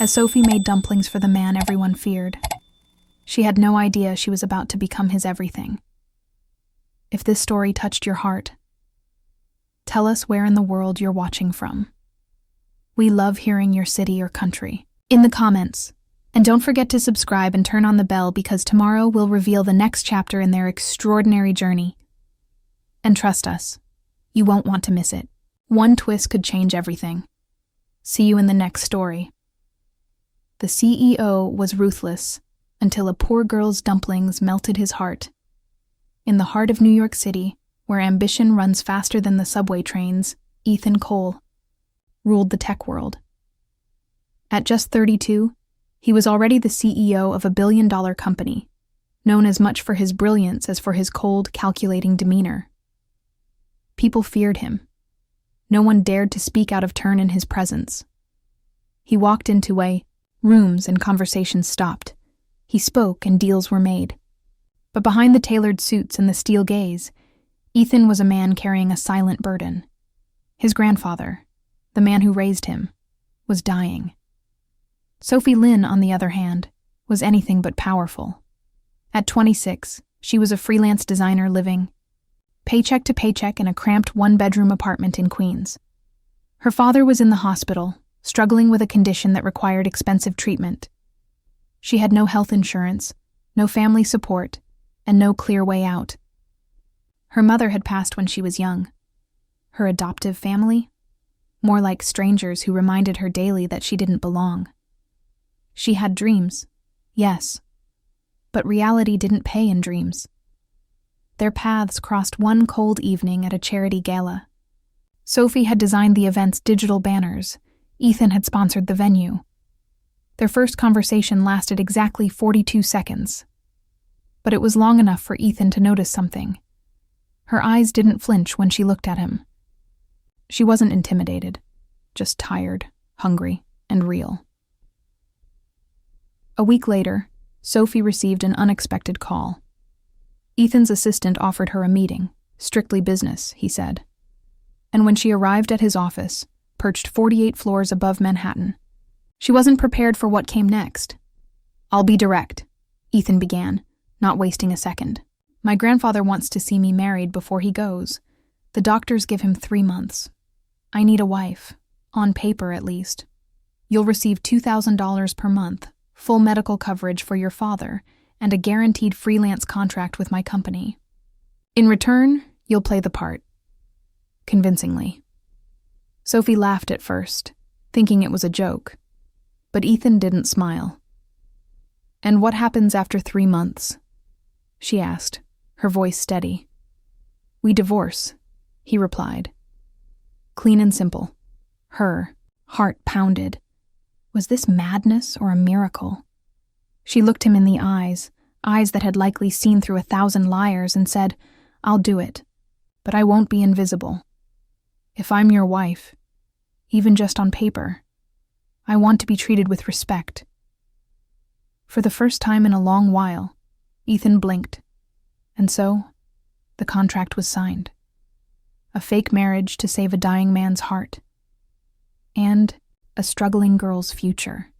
as Sophie made dumplings for the man everyone feared. She had no idea she was about to become his everything. If this story touched your heart, tell us where in the world you're watching from. We love hearing your city or country in the comments. And don't forget to subscribe and turn on the bell because tomorrow we'll reveal the next chapter in their extraordinary journey. And trust us, you won't want to miss it. One twist could change everything. See you in the next story. The CEO was ruthless until a poor girl's dumplings melted his heart. In the heart of New York City, where ambition runs faster than the subway trains, Ethan Cole ruled the tech world. At just 32, he was already the CEO of a billion-dollar company, known as much for his brilliance as for his cold, calculating demeanor. People feared him. No one dared to speak out of turn in his presence. He walked into rooms and conversations stopped. He spoke and deals were made. But behind the tailored suits and the steel gaze, Ethan was a man carrying a silent burden. His grandfather, the man who raised him, was dying. Sophie Lynn, on the other hand, was anything but powerful. At 26, she was a freelance designer living paycheck to paycheck in a cramped one-bedroom apartment in Queens. Her father was in the hospital, struggling with a condition that required expensive treatment. She had no health insurance, no family support, and no clear way out. Her mother had passed when she was young. Her adoptive family? More like strangers who reminded her daily that she didn't belong. She had dreams, yes, but reality didn't pay in dreams. Their paths crossed one cold evening at a charity gala. Sophie had designed the event's digital banners. Ethan had sponsored the venue. Their first conversation lasted exactly 42 seconds. But it was long enough for Ethan to notice something. Her eyes didn't flinch when she looked at him. She wasn't intimidated, just tired, hungry, and real. A week later, Sophie received an unexpected call. Ethan's assistant offered her a meeting, strictly business, he said. And when she arrived at his office, perched 48 floors above Manhattan, she wasn't prepared for what came next. "I'll be direct," Ethan began, not wasting a second. "My grandfather wants to see me married before he goes. The doctors give him 3 months. I need a wife, on paper at least. You'll receive $2,000 per month, full medical coverage for your father, and a guaranteed freelance contract with my company. In return, you'll play the part." Convincingly. Sophie laughed at first, thinking it was a joke. But Ethan didn't smile. "And what happens after 3 months?" she asked, her voice steady. "We divorce," he replied. Clean and simple. Her heart pounded. Was this madness or a miracle? She looked him in the eyes that had likely seen through 1,000 liars, and said, "I'll do it, but I won't be invisible. If I'm your wife, even just on paper, I want to be treated with respect." For the first time in a long while, Ethan blinked, and so the contract was signed. A fake marriage to save a dying man's heart, and a struggling girl's future.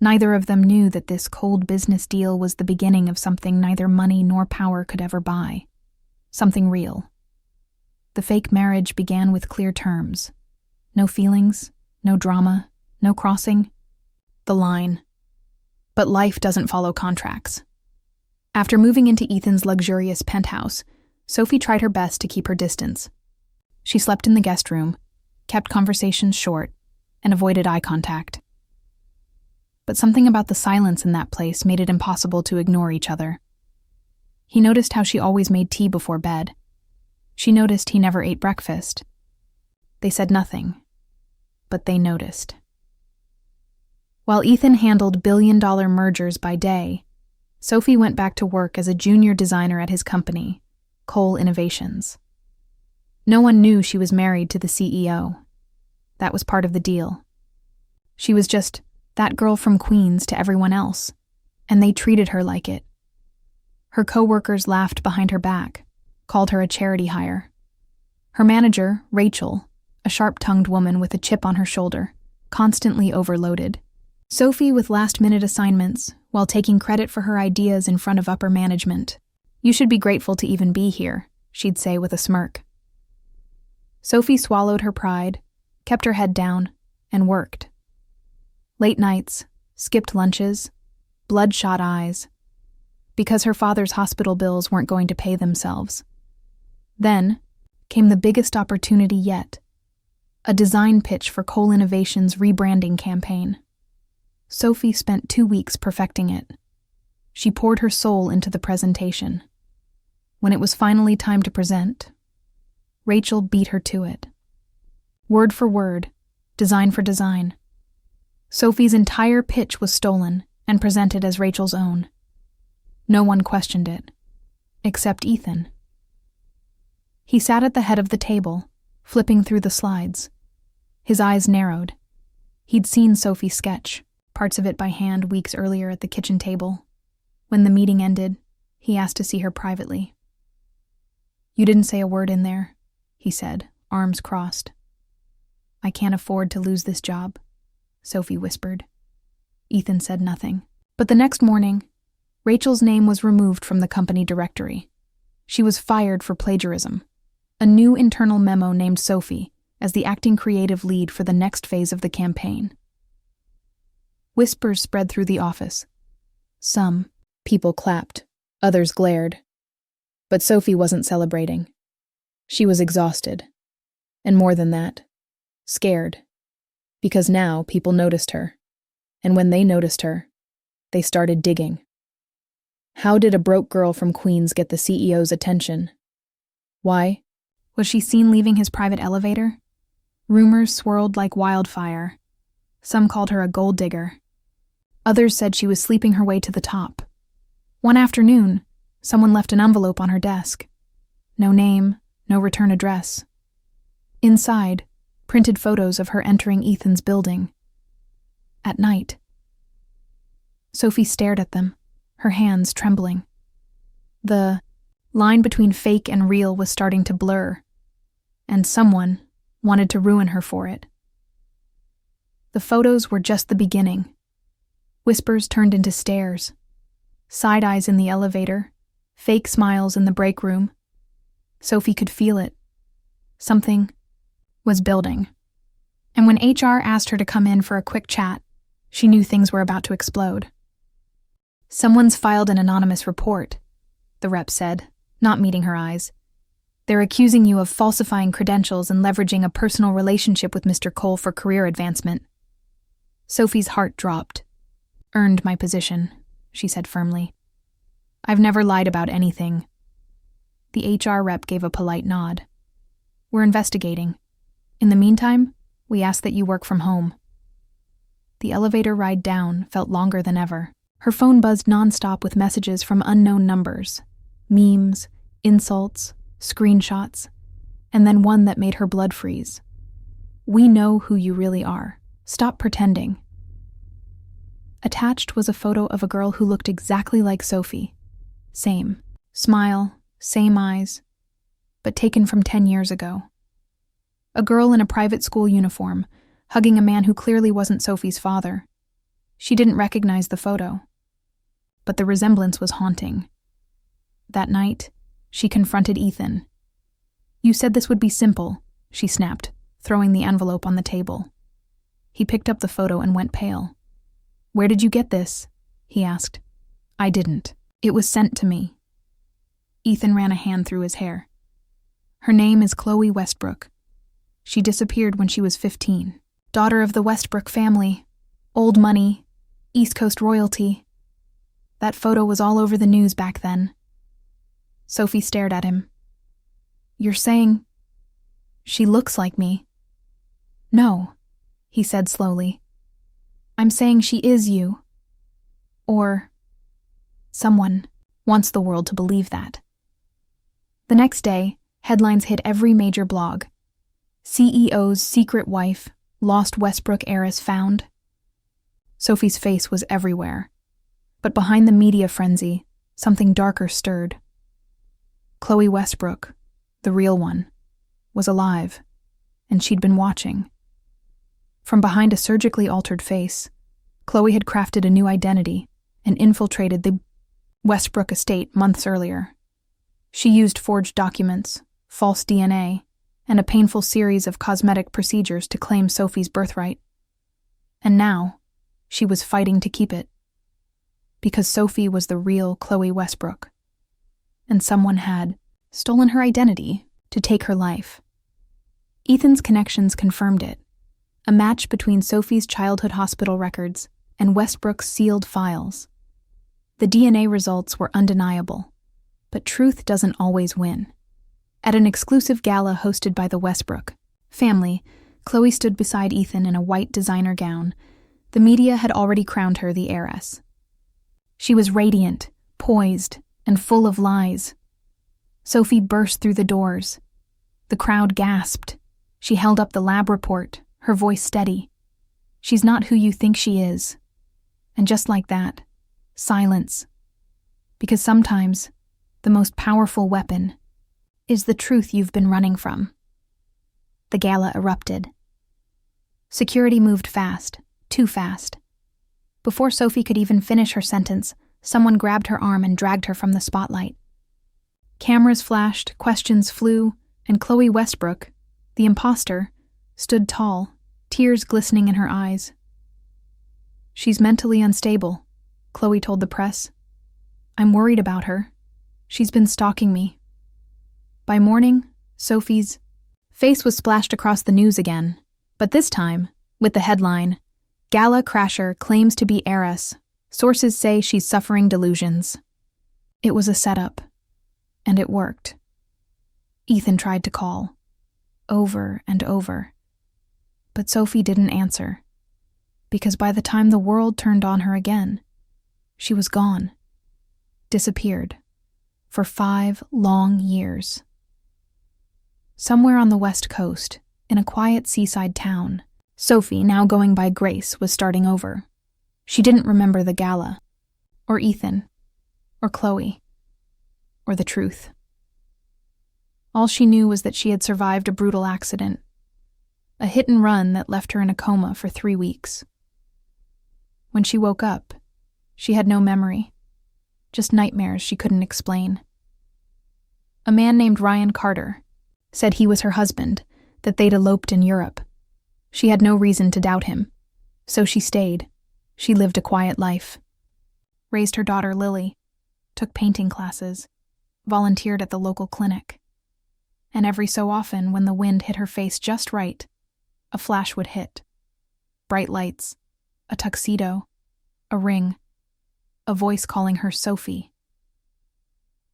Neither of them knew that this cold business deal was the beginning of something neither money nor power could ever buy. Something real. The fake marriage began with clear terms. No feelings, no drama, no crossing the line. But life doesn't follow contracts. After moving into Ethan's luxurious penthouse, Sophie tried her best to keep her distance. She slept in the guest room, kept conversations short, and avoided eye contact. But something about the silence in that place made it impossible to ignore each other. He noticed how she always made tea before bed. She noticed he never ate breakfast. They said nothing, but they noticed. While Ethan handled billion-dollar mergers by day, Sophie went back to work as a junior designer at his company, Cole Innovations. No one knew she was married to the CEO. That was part of the deal. She was just that girl from Queens to everyone else, and they treated her like it. Her coworkers laughed behind her back, called her a charity hire. Her manager, Rachel, a sharp-tongued woman with a chip on her shoulder, constantly overloaded, Sophie with last-minute assignments, while taking credit for her ideas in front of upper management. "You should be grateful to even be here," she'd say with a smirk. Sophie swallowed her pride, kept her head down, and worked. Late nights, skipped lunches, bloodshot eyes, because her father's hospital bills weren't going to pay themselves. Then came the biggest opportunity yet, a design pitch for Cole Innovation's rebranding campaign. Sophie spent 2 weeks perfecting it. She poured her soul into the presentation. When it was finally time to present, Rachel beat her to it. Word for word, design for design. Sophie's entire pitch was stolen and presented as Rachel's own. No one questioned it, except Ethan. He sat at the head of the table, flipping through the slides. His eyes narrowed. He'd seen Sophie sketch, parts of it by hand weeks earlier at the kitchen table. When the meeting ended, he asked to see her privately. "You didn't say a word in there," he said, arms crossed. "I can't afford to lose this job," Sophie whispered. Ethan said nothing. But the next morning, Rachel's name was removed from the company directory. She was fired for plagiarism. A new internal memo named Sophie as the acting creative lead for the next phase of the campaign. Whispers spread through the office. Some people clapped, others glared. But Sophie wasn't celebrating. She was exhausted. And more than that, scared. Because now people noticed her. And when they noticed her, they started digging. How did a broke girl from Queens get the CEO's attention? Why? Was she seen leaving his private elevator? Rumors swirled like wildfire. Some called her a gold digger. Others said she was sleeping her way to the top. One afternoon, someone left an envelope on her desk. No name, no return address. Inside, printed photos of her entering Ethan's building. At night. Sophie stared at them, her hands trembling. The line between fake and real was starting to blur, and someone wanted to ruin her for it. The photos were just the beginning. Whispers turned into stares. Side eyes in the elevator, fake smiles in the break room. Sophie could feel it. Something was building. And when HR asked her to come in for a quick chat, she knew things were about to explode. "Someone's filed an anonymous report," the rep said, not meeting her eyes. "They're accusing you of falsifying credentials and leveraging a personal relationship with Mr. Cole for career advancement." Sophie's heart dropped. "Earned my position," she said firmly. "I've never lied about anything." The HR rep gave a polite nod. "We're investigating. In the meantime, we ask that you work from home." The elevator ride down felt longer than ever. Her phone buzzed nonstop with messages from unknown numbers. Memes, insults, screenshots, and then one that made her blood freeze. "We know who you really are. Stop pretending." Attached was a photo of a girl who looked exactly like Sophie. Same smile, same eyes, but taken from 10 years ago. A girl in a private school uniform, hugging a man who clearly wasn't Sophie's father. She didn't recognize the photo, but the resemblance was haunting. That night, she confronted Ethan. "You said this would be simple," she snapped, throwing the envelope on the table. He picked up the photo and went pale. "Where did you get this?" he asked. "I didn't. It was sent to me." Ethan ran a hand through his hair. "Her name is Chloe Westbrook. She disappeared when she was 15. Daughter of the Westbrook family. Old money. East Coast royalty. That photo was all over the news back then." Sophie stared at him. "You're saying she looks like me?" "No," he said slowly. "I'm saying she is you. Or someone wants the world to believe that." The next day, headlines hit every major blog. CEO's secret wife, lost Westbrook heiress found. Sophie's face was everywhere. But behind the media frenzy, something darker stirred. Chloe Westbrook, the real one, was alive, and she'd been watching. From behind a surgically altered face, Chloe had crafted a new identity and infiltrated the Westbrook estate months earlier. She used forged documents, false DNA, and a painful series of cosmetic procedures to claim Sophie's birthright. And now, she was fighting to keep it. Because Sophie was the real Chloe Westbrook. And someone had stolen her identity to take her life. Ethan's connections confirmed it. A match between Sophie's childhood hospital records and Westbrook's sealed files. The DNA results were undeniable, but truth doesn't always win. At an exclusive gala hosted by the Westbrook family, Chloe stood beside Ethan in a white designer gown. The media had already crowned her the heiress. She was radiant, poised, and full of lies. Sophie burst through the doors. The crowd gasped. She held up the lab report, her voice steady. She's not who you think she is. And just like that, silence. Because sometimes, the most powerful weapon is the truth you've been running from. The gala erupted. Security moved fast, too fast. Before Sophie could even finish her sentence, someone grabbed her arm and dragged her from the spotlight. Cameras flashed, questions flew, and Chloe Westbrook, the imposter, stood tall, tears glistening in her eyes. "She's mentally unstable," Chloe told the press. "I'm worried about her. She's been stalking me." By morning, Sophie's face was splashed across the news again, but this time, with the headline, "Gala Crasher Claims to be Heiress. Sources say she's suffering delusions." It was a setup, and it worked. Ethan tried to call, over and over, but Sophie didn't answer, because by the time the world turned on her again, she was gone, disappeared, for 5 long years. Somewhere on the West Coast, in a quiet seaside town, Sophie, now going by Grace, was starting over. She didn't remember the gala, or Ethan, or Chloe, or the truth. All she knew was that she had survived a brutal accident, a hit and run that left her in a coma for 3 weeks. When she woke up, she had no memory, just nightmares she couldn't explain. A man named Ryan Carter said he was her husband, that they'd eloped in Europe. She had no reason to doubt him, so she stayed. She lived a quiet life. Raised her daughter Lily, took painting classes, volunteered at the local clinic. And every so often, when the wind hit her face just right, a flash would hit. Bright lights, a tuxedo, a ring, a voice calling her Sophie.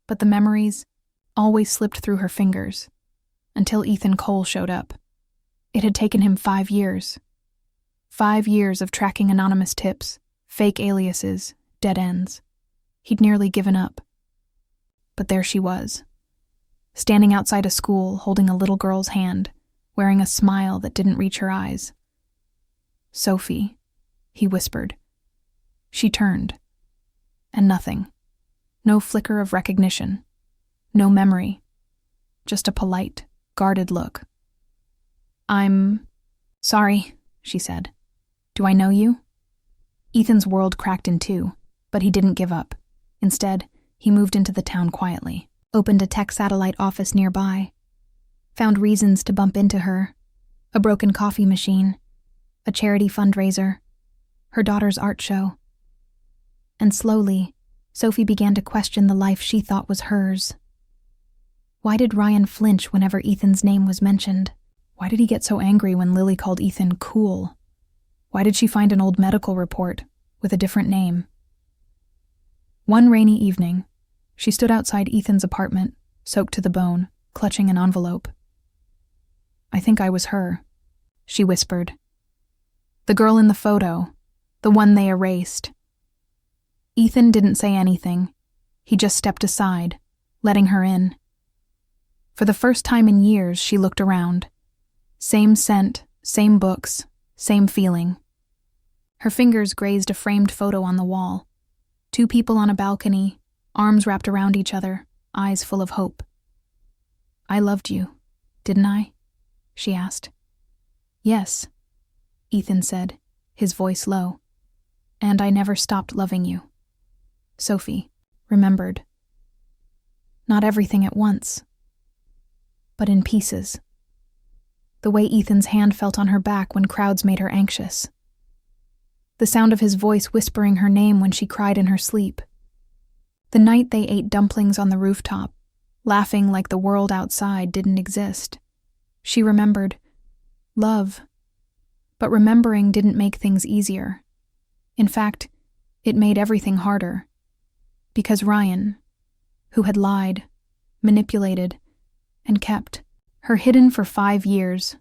But the memories always slipped through her fingers, until Ethan Cole showed up. It had taken him 5 years. 5 years of tracking anonymous tips, fake aliases, dead ends. He'd nearly given up. But there she was, standing outside a school holding a little girl's hand, wearing a smile that didn't reach her eyes. "Sophie," he whispered. She turned. And nothing. No flicker of recognition. No memory. Just a polite, guarded look. "I'm sorry," she said. "Do I know you?" Ethan's world cracked in two, but he didn't give up. Instead, he moved into the town quietly, opened a tech satellite office nearby, found reasons to bump into her: a broken coffee machine, a charity fundraiser, her daughter's art show. And slowly, Sophie began to question the life she thought was hers. Why did Ryan flinch whenever Ethan's name was mentioned? Why did he get so angry when Lily called Ethan cool? Why did she find an old medical report with a different name? One rainy evening, she stood outside Ethan's apartment, soaked to the bone, clutching an envelope. "I think I was her," she whispered. "The girl in the photo, the one they erased." Ethan didn't say anything. He just stepped aside, letting her in. For the first time in years, she looked around. Same scent, same books, same feeling. Her fingers grazed a framed photo on the wall. 2 people on a balcony, arms wrapped around each other, eyes full of hope. "I loved you, didn't I?" she asked. "Yes," Ethan said, his voice low. And I never stopped loving you. Sophie remembered. Not everything at once, but in pieces. The way Ethan's hand felt on her back when crowds made her anxious. The sound of his voice whispering her name when she cried in her sleep. The night they ate dumplings on the rooftop, laughing like the world outside didn't exist. She remembered love, but remembering didn't make things easier. In fact, it made everything harder. Because Ryan, who had lied, manipulated, and kept her hidden for 5 years,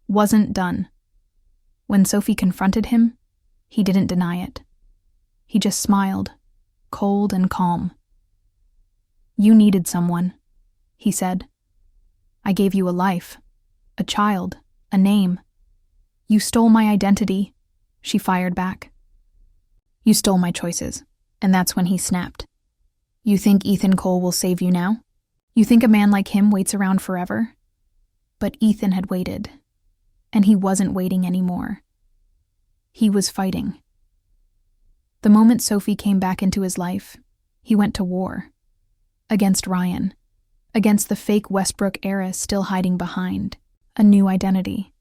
wasn't done. When Sophie confronted him, he didn't deny it. He just smiled, cold and calm. You needed someone, he said. I gave you a life, a child, a name. You stole my identity, she fired back. You stole my choices, and that's when he snapped. You think Ethan Cole will save you now? You think a man like him waits around forever? But Ethan had waited, and he wasn't waiting anymore. He was fighting. The moment Sophie came back into his life, he went to war. Against Ryan, against the fake Westbrook heiress still hiding behind a new identity.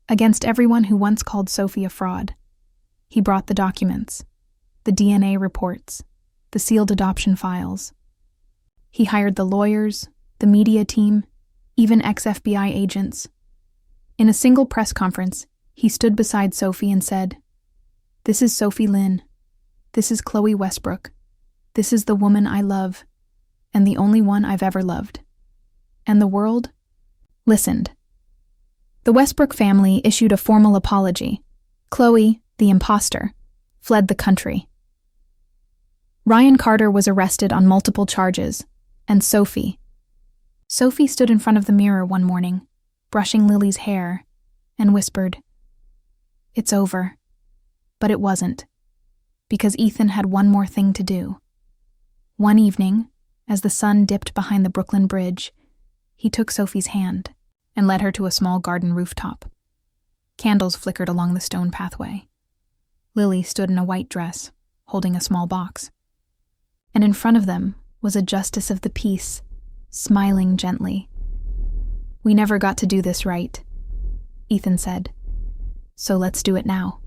Against everyone who once called Sophie a fraud. He brought the documents, the DNA reports, the sealed adoption files. He hired the lawyers, the media team, even ex-FBI agents. In a single press conference, he stood beside Sophie and said, "This is Sophie Lynn. This is Chloe Westbrook. This is the woman I love, and the only one I've ever loved." And the world listened. The Westbrook family issued a formal apology. Chloe, the imposter, fled the country. Ryan Carter was arrested on multiple charges, and Sophie stood in front of the mirror one morning, brushing Lily's hair, and whispered, "It's over." But it wasn't, because Ethan had one more thing to do. One evening, as the sun dipped behind the Brooklyn Bridge, he took Sophie's hand and led her to a small garden rooftop. Candles flickered along the stone pathway. Lily stood in a white dress, holding a small box. And in front of them was a justice of the peace, smiling gently. "We never got to do this right," Ethan said. "So let's do it now."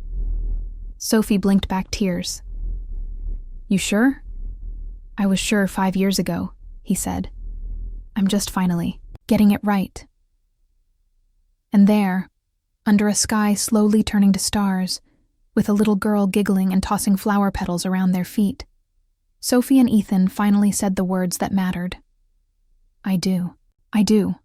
Sophie blinked back tears. "You sure?" "I was sure 5 years ago," he said. "I'm just finally getting it right." And there, under a sky slowly turning to stars, with a little girl giggling and tossing flower petals around their feet, Sophie and Ethan finally said the words that mattered. I do. I do.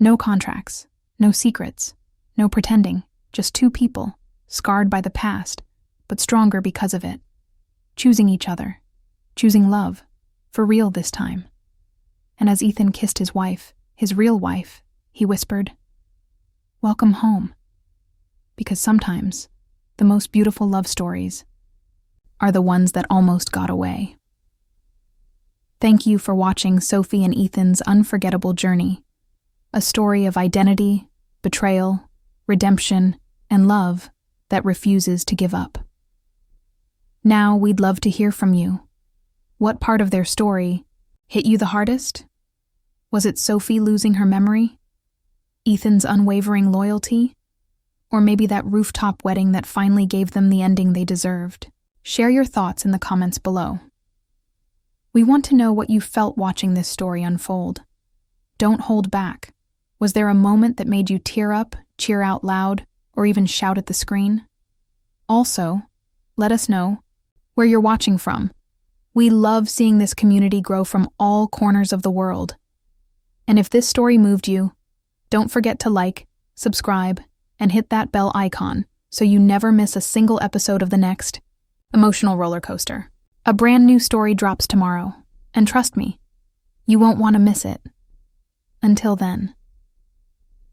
No contracts, no secrets, no pretending, just two people, scarred by the past, but stronger because of it, choosing each other, choosing love, for real this time. And as Ethan kissed his wife, his real wife, he whispered, "Welcome home." Because sometimes, the most beautiful love stories are the ones that almost got away. Thank you for watching Sophie and Ethan's unforgettable journey, a story of identity, betrayal, redemption, and love that refuses to give up. Now we'd love to hear from you. What part of their story hit you the hardest? Was it Sophie losing her memory? Ethan's unwavering loyalty? Or maybe that rooftop wedding that finally gave them the ending they deserved? Share your thoughts in the comments below. We want to know what you felt watching this story unfold. Don't hold back. Was there a moment that made you tear up, cheer out loud, or even shout at the screen? Also, let us know where you're watching from. We love seeing this community grow from all corners of the world. And if this story moved you, don't forget to like, subscribe, and hit that bell icon so you never miss a single episode of the next emotional roller coaster. A brand new story drops tomorrow, and trust me, you won't want to miss it. Until then,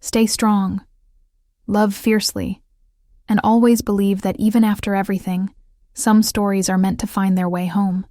stay strong, love fiercely, and always believe that even after everything, some stories are meant to find their way home.